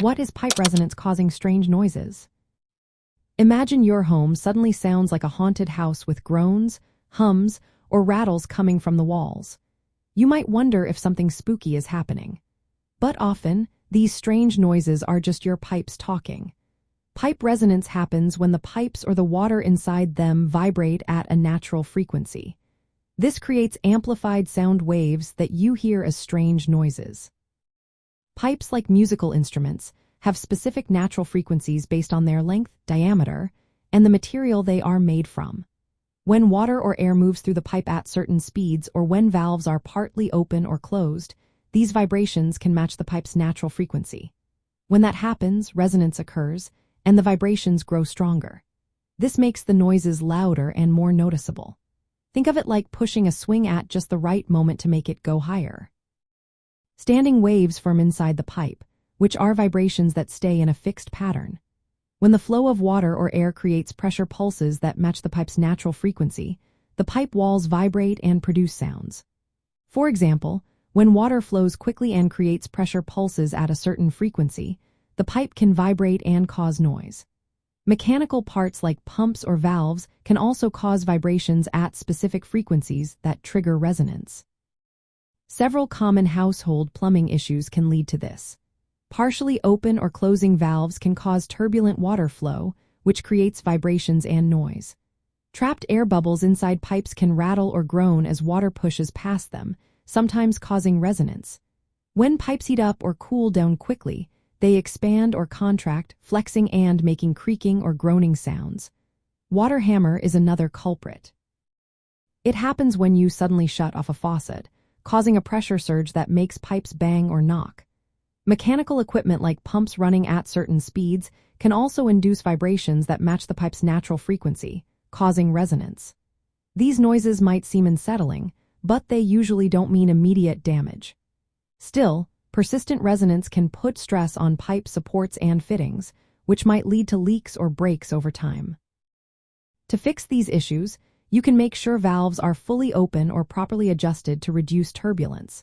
What is pipe resonance causing strange noises? Imagine your home suddenly sounds like a haunted house with groans, hums, or rattles coming from the walls. You might wonder if something spooky is happening. But often, these strange noises are just your pipes talking. Pipe resonance happens when the pipes or the water inside them vibrate at a natural frequency. This creates amplified sound waves that you hear as strange noises. Pipes, like musical instruments, have specific natural frequencies based on their length, diameter, and the material they are made from. When water or air moves through the pipe at certain speeds or when valves are partly open or closed, these vibrations can match the pipe's natural frequency. When that happens, resonance occurs, and the vibrations grow stronger. This makes the noises louder and more noticeable. Think of it like pushing a swing at just the right moment to make it go higher. Standing waves form inside the pipe, which are vibrations that stay in a fixed pattern. When the flow of water or air creates pressure pulses that match the pipe's natural frequency, the pipe walls vibrate and produce sounds. For example, when water flows quickly and creates pressure pulses at a certain frequency, the pipe can vibrate and cause noise. Mechanical parts like pumps or valves can also cause vibrations at specific frequencies that trigger resonance. Several common household plumbing issues can lead to this. Partially open or closing valves can cause turbulent water flow, which creates vibrations and noise. Trapped air bubbles inside pipes can rattle or groan as water pushes past them, sometimes causing resonance. When pipes heat up or cool down quickly, they expand or contract, flexing and making creaking or groaning sounds. Water hammer is another culprit. It happens when you suddenly shut off a faucet, causing a pressure surge that makes pipes bang or knock. Mechanical equipment like pumps running at certain speeds can also induce vibrations that match the pipe's natural frequency, causing resonance. These noises might seem unsettling, but they usually don't mean immediate damage. Still, persistent resonance can put stress on pipe supports and fittings, which might lead to leaks or breaks over time. To fix these issues, you can make sure valves are fully open or properly adjusted to reduce turbulence.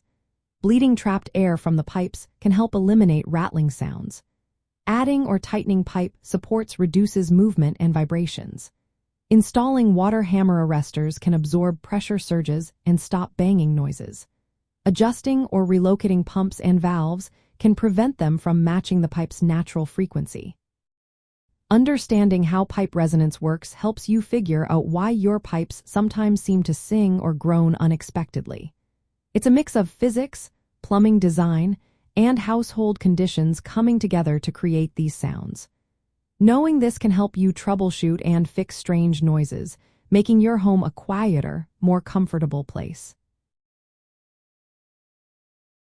Bleeding trapped air from the pipes can help eliminate rattling sounds. Adding or tightening pipe supports reduces movement and vibrations. Installing water hammer arresters can absorb pressure surges and stop banging noises. Adjusting or relocating pumps and valves can prevent them from matching the pipe's natural frequency. Understanding how pipe resonance works helps you figure out why your pipes sometimes seem to sing or groan unexpectedly. It's a mix of physics, plumbing design, and household conditions coming together to create these sounds. Knowing this can help you troubleshoot and fix strange noises, making your home a quieter, more comfortable place.